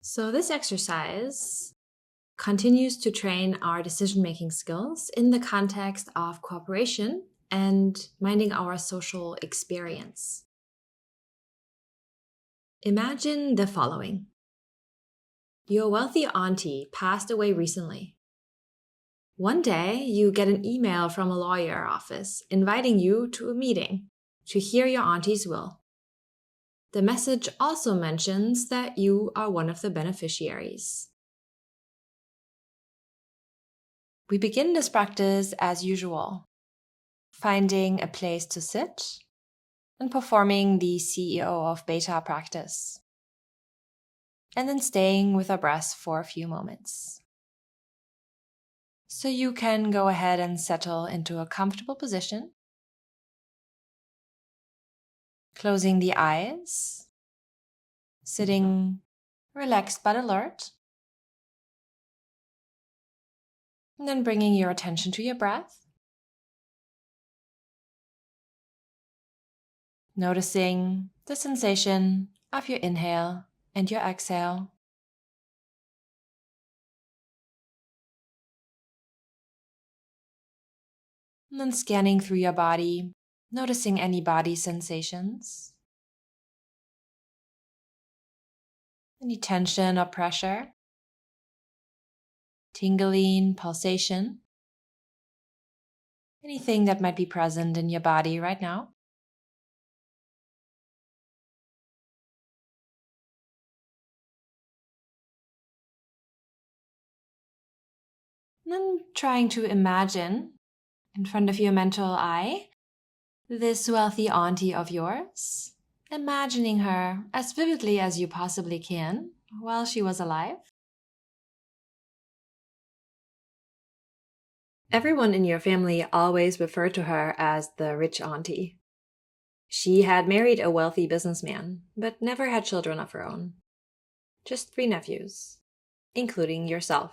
So this exercise continues to train our decision-making skills in the context of cooperation and minding our social experience. Imagine the following. Your wealthy auntie passed away recently. One day, you get an email from a lawyer office inviting you to a meeting to hear your auntie's will. The message also mentions that you are one of the beneficiaries. We begin this practice as usual, finding a place to sit and performing the CEO of Beta practice, and then staying with our breath for a few moments. So you can go ahead and settle into a comfortable position, closing the eyes, sitting relaxed but alert, and then bringing your attention to your breath. Noticing the sensation of your inhale and your exhale. And then scanning through your body, noticing any body sensations, any tension or pressure, tingling, pulsation, anything that might be present in your body right now. And then trying to imagine in front of your mental eye this wealthy auntie of yours, imagining her as vividly as you possibly can while she was alive. Everyone in your family always referred to her as the rich auntie. She had married a wealthy businessman, but never had children of her own. Just 3 nephews, including yourself.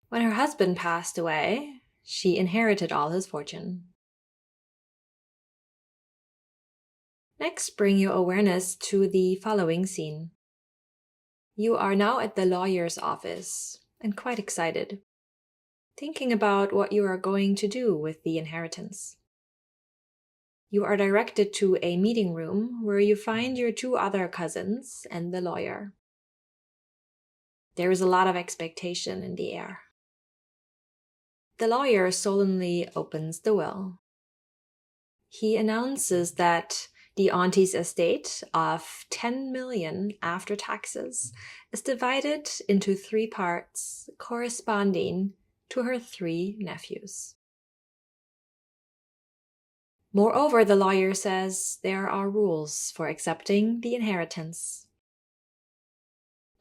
When her husband passed away, she inherited all his fortune. Next, bring your awareness to the following scene. You are now at the lawyer's office and quite excited, thinking about what you are going to do with the inheritance. You are directed to a meeting room where you find your 2 other cousins and the lawyer. There is a lot of expectation in the air. The lawyer solemnly opens the will. He announces that the auntie's estate of 10 million after taxes is divided into 3 parts corresponding to her 3 nephews. Moreover, the lawyer says there are rules for accepting the inheritance.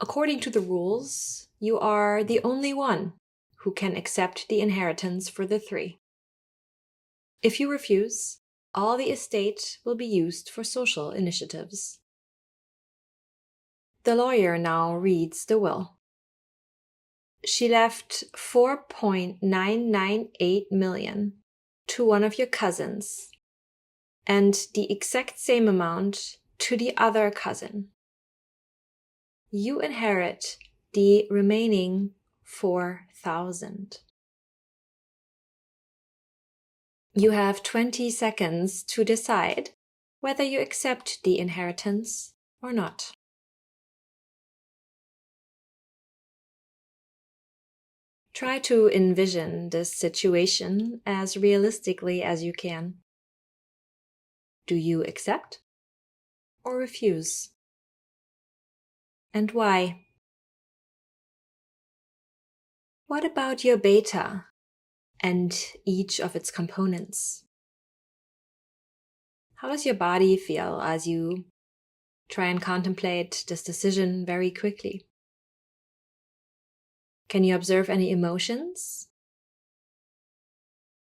According to the rules, you are the only one who can accept the inheritance for the 3. If you refuse, all the estate will be used for social initiatives. The lawyer now reads the will. She left 4.998 million to one of your cousins and the exact same amount to the other cousin. You inherit the remaining 4,000. You have 20 seconds to decide whether you accept the inheritance or not. Try to envision this situation as realistically as you can. Do you accept or refuse? And why? What about your beta and each of its components? How does your body feel as you try and contemplate this decision very quickly? Can you observe any emotions?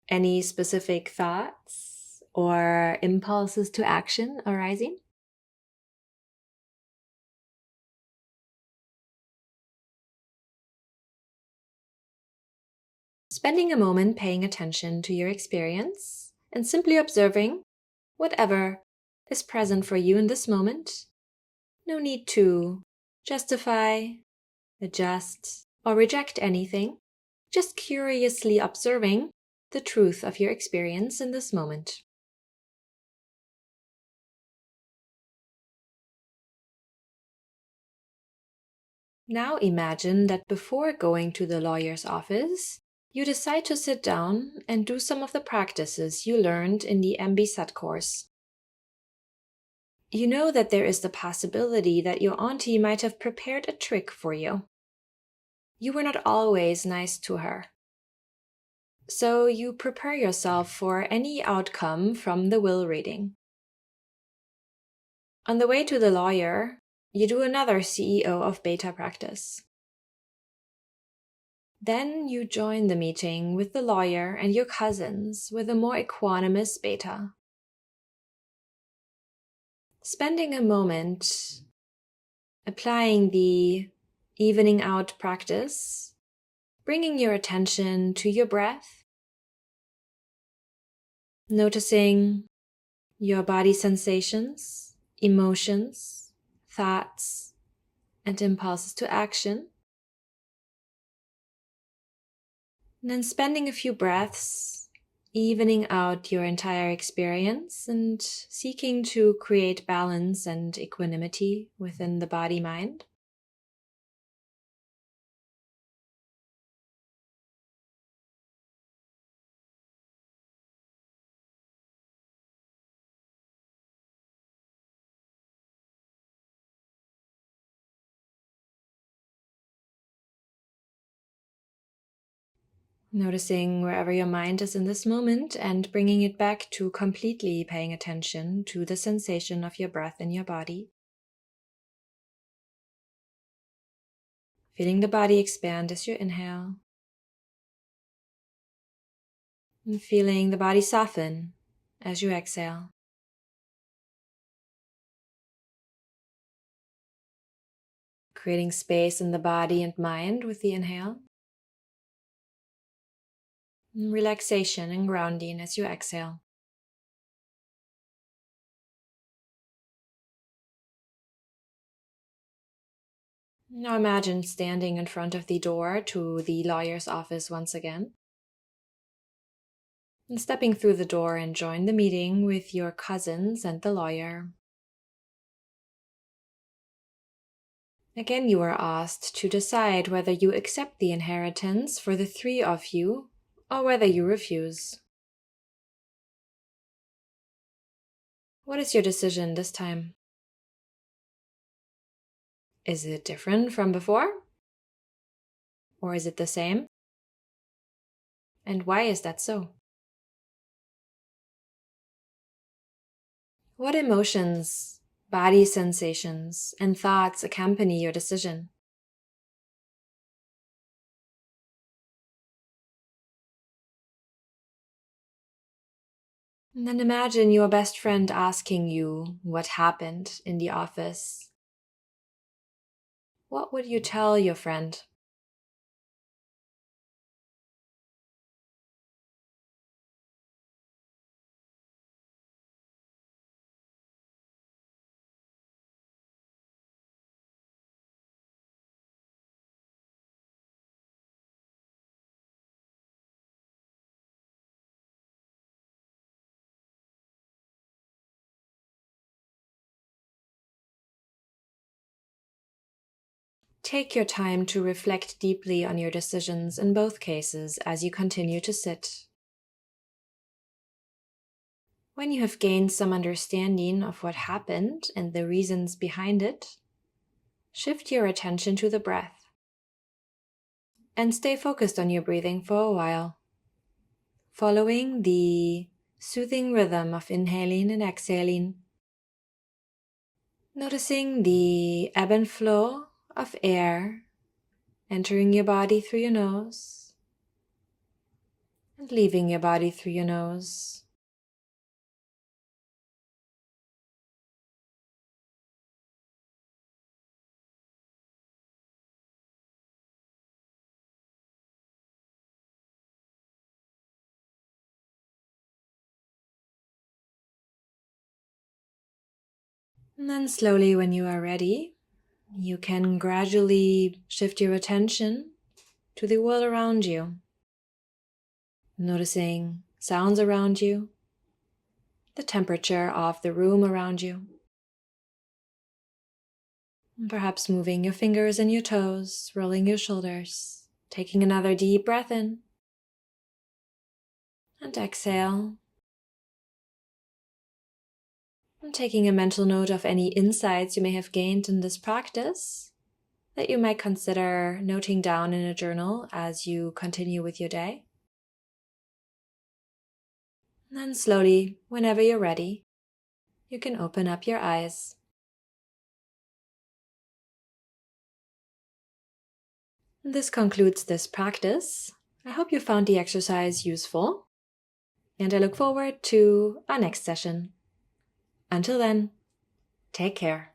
Any specific thoughts or impulses to action arising? Spending a moment paying attention to your experience and simply observing whatever is present for you in this moment. No need to justify, adjust, or reject anything, just curiously observing the truth of your experience in this moment. Now imagine that before going to the lawyer's office, you decide to sit down and do some of the practices you learned in the MBSAT course. You know that there is the possibility that your auntie might have prepared a trick for you. You were not always nice to her. So you prepare yourself for any outcome from the will reading. On the way to the lawyer, you do another CEO of Beta practice. Then you join the meeting with the lawyer and your cousins with a more equanimous Beta. Spending a moment applying the evening out practice, bringing your attention to your breath, noticing your body sensations, emotions, thoughts, and impulses to action. And then spending a few breaths, evening out your entire experience and seeking to create balance and equanimity within the body-mind. Noticing wherever your mind is in this moment and bringing it back to completely paying attention to the sensation of your breath in your body. Feeling the body expand as you inhale. And feeling the body soften as you exhale. Creating space in the body and mind with the inhale. And relaxation and grounding as you exhale. Now imagine standing in front of the door to the lawyer's office once again. And stepping through the door and join the meeting with your cousins and the lawyer. Again, you are asked to decide whether you accept the inheritance for the three of you or whether you refuse. What is your decision this time? Is it different from before? Or is it the same? And why is that so? What emotions, body sensations, and thoughts accompany your decision? And then imagine your best friend asking you what happened in the office. What would you tell your friend? Take your time to reflect deeply on your decisions in both cases as you continue to sit. When you have gained some understanding of what happened and the reasons behind it, shift your attention to the breath and stay focused on your breathing for a while, following the soothing rhythm of inhaling and exhaling, noticing the ebb and flow of air entering your body through your nose and leaving your body through your nose. And then slowly, when you are ready, you can gradually shift your attention to the world around you, noticing sounds around you, the temperature of the room around you, and perhaps moving your fingers and your toes, rolling your shoulders, taking another deep breath in, and exhale, and taking a mental note of any insights you may have gained in this practice that you might consider noting down in a journal as you continue with your day. And then slowly, whenever you're ready, you can open up your eyes. This concludes this practice. I hope you found the exercise useful, and I look forward to our next session. Until then, take care.